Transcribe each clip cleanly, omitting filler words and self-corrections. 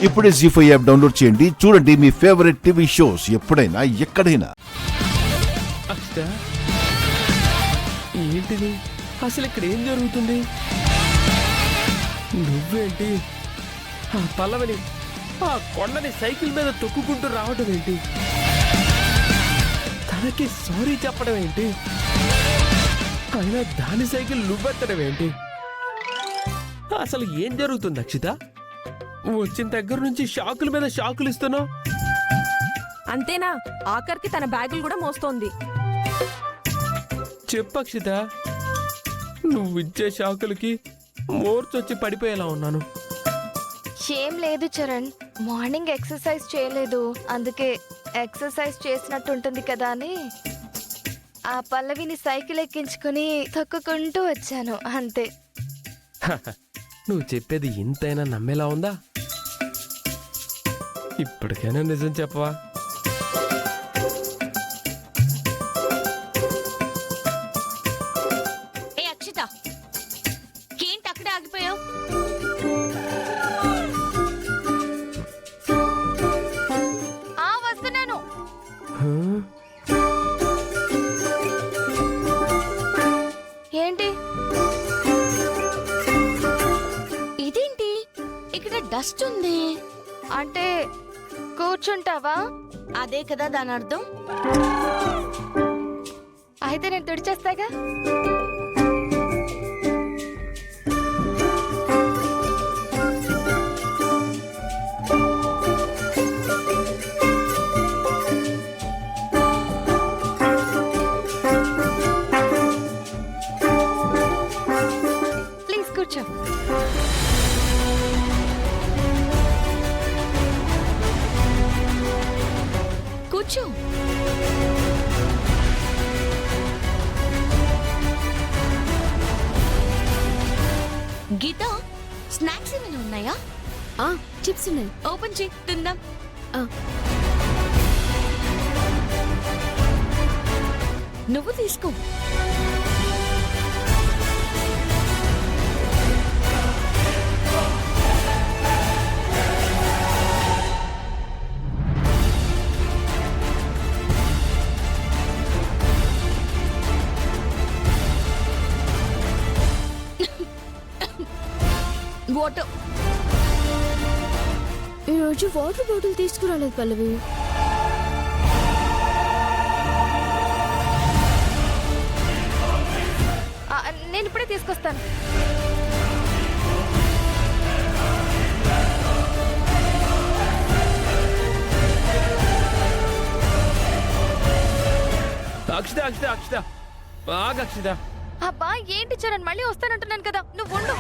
ఇప్పుడే జీ5 app download చేయండి. చూడండి మీ ఫేవరెట్ టీవీ షోస్ ఎప్పుడైనా ఎక్కడైనా. ఏంటిది అసలు ఇక్కడ ఏం జరుగుతుంది? నువ్వేంటి ఆ పల్లవిని ఆ కొండని సైకిల్ మీద తొక్కుకుంటూ రావడం ఏంటి? తనకి సారీ చెప్పడం ఏంటి? అయినా దాని సైకిల్ నువ్వెత్తడం ఏంటి? అసలు ఏం జరుగుతుంది అక్షిత? వచ్చిన దగ్గర నుంచి షాకుల మీద షాకులు ఇస్తున్నావు. అంతేనా? ఆఖరికి తన బ్యాగులు కూడా మోస్తోంది. చెప్పు అక్షిత, నువ్వు ఇచ్చే షాకులకి మోర్చొచ్చి పడిపోయేలా ఉన్నాను. ఏం లేదు చరణ్, మార్నింగ్ ఎక్సర్సైజ్ చేయలేదు, అందుకే ఎక్సర్సైజ్ చేసినట్టు ఉంటుంది కదా అని ఆ పల్లవిని సైకిల్ ఎక్కించుకుని తొక్కుకుంటూ వచ్చాను అంతే. నువ్వు చెప్పేది ఇంతైనా నమ్మేలా ఉందా? ఇప్పటికైనా నిజం చెప్పవా? ఏ అక్షిత, ఏంటి అక్కడే ఆగిపోయావు? వస్తున్నాను. ఏంటి ఇదేంటి ఇక్కడ డస్ట్ ఉంది? అంటే కూర్చుంటావా? అదే కదా దాని అర్థం. అయితే నేను తుడిచేస్తాగా. ప్లీజ్ కూర్చో. కూర్చో. గీత, స్నాక్స్ ఏమైనా ఉన్నాయా? చిప్స్ ఉన్నాయి. ఓపెన్ చేయి, తిందాం. నువ్వు తీసుకో. వాటర్. ఈరోజు వాటర్ బాటిల్ తీసుకురాలేదు పల్లవి. నేను ఇప్పుడే తీసుకొస్తాను. అక్షిత అక్షిత అక్షిత, బాగా అక్షిత. అబ్బా ఏంటి చరణ్, మళ్ళీ వస్తానంటున్నాను కదా, నువ్వు ఉండు.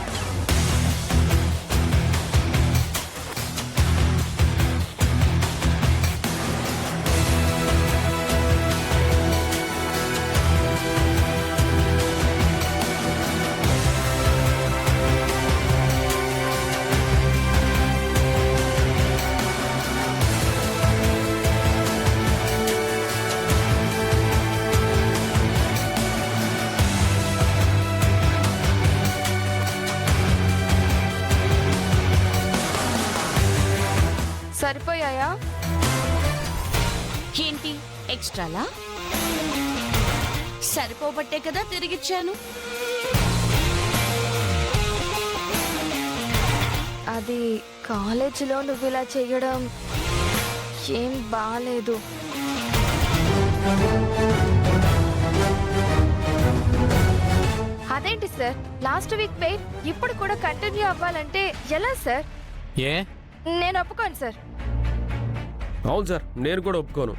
సరిపోయాయా? ఏంటి ఎక్స్ట్రాలా? సరిపోబట్టే కదా తిరిగిచ్చాను. అది కాలేజీలో నువ్వు ఇలా చేయడం ఏం బాలేదు. అదేంటి సార్, లాస్ట్ వీక్ పే ఇప్పుడు కూడా కంటిన్యూ అవ్వాలంటే ఎలా సార్? ఏ? నేను ఒప్పుకోను సార్. అవును సార్, నేను కూడా ఒప్పుకోను.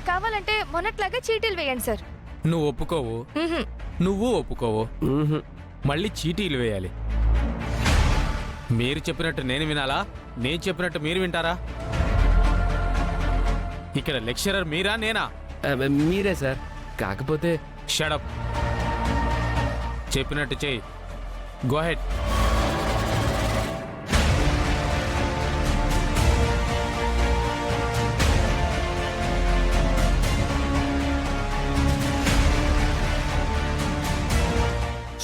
కావాలంటే మొన్నట్లాగా చీటీలు వేయండి సార్. నువ్వు ఒప్పుకోవు, నువ్వు ఒప్పుకోవు, మళ్ళీ చీటీలు వేయాలి. మీరు చెప్పినట్టు నేను వినాలా? నేను చెప్పినట్టు మీరు వింటారా? ఇక్కడ లెక్చరర్ మీరా నేనా? మీరే సార్. కాకపోతే షడప్. చెప్పినట్టు చెయ్యి. Go head.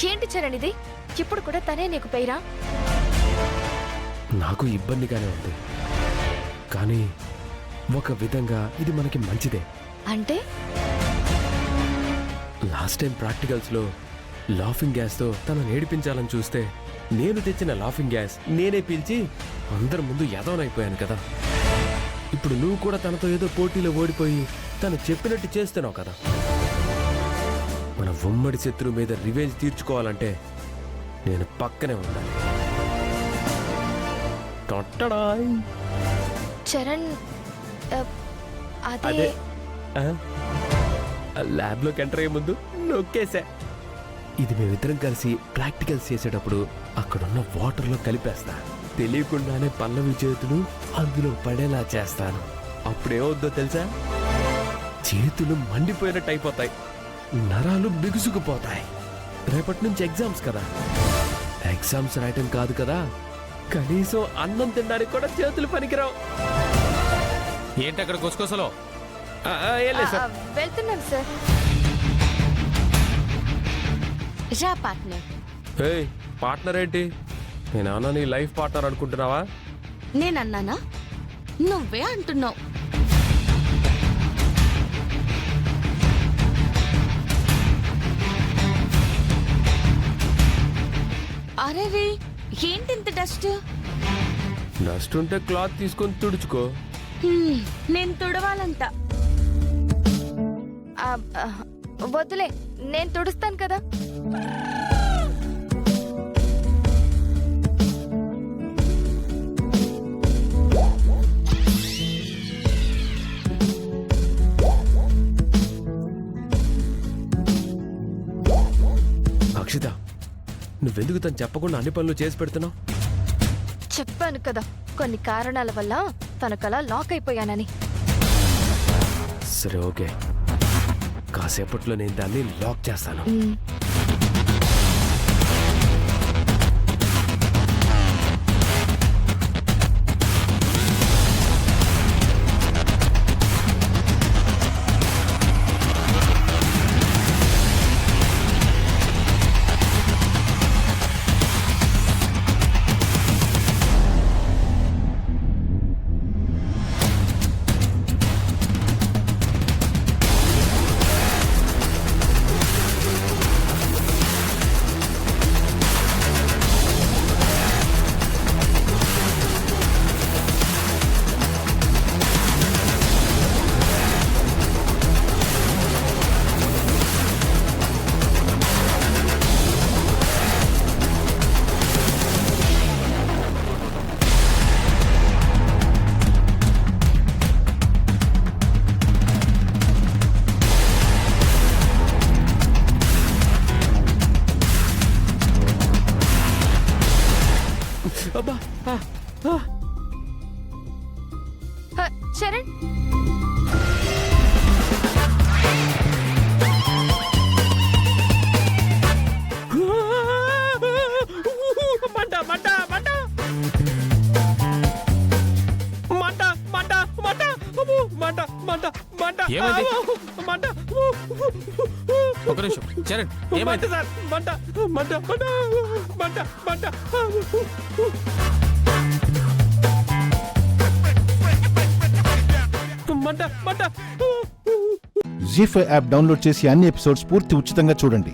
ఏంటి చరణ్ ఇది? ఇప్పుడు కూడా తనే నీకు పేరా? నాకు ఇబ్బందిగానే ఉంది, కానీ ఒక విధంగా ఇది మనకి మంచిదే. అంటే లాస్ట్ టైం ప్రాక్టికల్స్లో లాఫింగ్ గ్యాస్తో తనని ఏడిపించాలని చూస్తే నేను తెచ్చిన లాఫింగ్ గ్యాస్ నేనే పీల్చి అందరి ముందు ఎదవనైపోయాను కదా. ఇప్పుడు నువ్వు కూడా తనతో ఏదో పోటీలో ఓడిపోయి తను చెప్పినట్టు చేస్తున్నావు కదా. మన ఉమ్మడి శత్రువు మీద రివెంజ్ తీర్చుకోవాలంటే నేను పక్కనే ఉండాలి. టొట్టడాయ్. చరణ్ అదే అదే ల్యాబ్లోకి ఎంటర్ అయ్యే ముందు నొక్కేసా. ఇది మేమిద్దరం కలిసి ప్రాక్టికల్స్ చేసేటప్పుడు అక్కడున్న వాటర్లో కలిపేస్తా. తెలియకుండానే పల్లవి చేతులు అందులో పడేలా చేస్తాను. అప్పుడేమవుద్దో తెలుసా? చేతులు మండిపోయినట్టు అయిపోతాయి, నరాలు బిగుసుకుపోతాయి. రేపటి నుంచి ఎగ్జామ్స్ కదా. ఎగ్జామ్స్ రాయటం కాదు కదా, కనీసం అన్నం తినడానికి కూడా చేతులు పనికిరావు. ఏంటి అక్కడ గుసగుసలో? ఏం లేదు సార్. వెళ్తున్నాను సార్. రా పార్ట్నర్. ఏయ్, పార్ట్నర్ ఏంటి? నేనేమన్నా నీ లైఫ్ పార్ట్నర్ అనుకుంటున్నావా? నేనన్నానా? నువ్వే అంటున్నావు. అరే రే, ఏంటింత డస్ట్? డస్ట్ ఉంటే క్లాత్ తీసుకొని తుడుచుకో. నేను తుడవాలంట. ఆ, ఆ, వద్దులే, నేను తుడుస్తాను కదా. అక్షిత, నువ్వెందుకు తను చెప్పకుండా అన్ని పనులు చేసి పెడుతున్నావు? చెప్పాను కదా, కొన్ని కారణాల వల్ల తనకలా లాక్ అయిపోయానని. సరే ఓకే, కాసేపట్లో నేను దాన్ని లాక్ చేస్తాను. మ్, అబ్బా, చరణ్, మంట మంట మంట మంట మంట మంట మంట మంట మంట ఏమైంది? మంట ఒక నిమిషం చరణ్, మంట ఏమైంది? సార్, మంట మంట మంట మంట మంట మంట మంట. జీ5 యాప్ డౌన్లోడ్ చేసి అన్ని ఎపిసోడ్స్ పూర్తి ఉచితంగా చూడండి.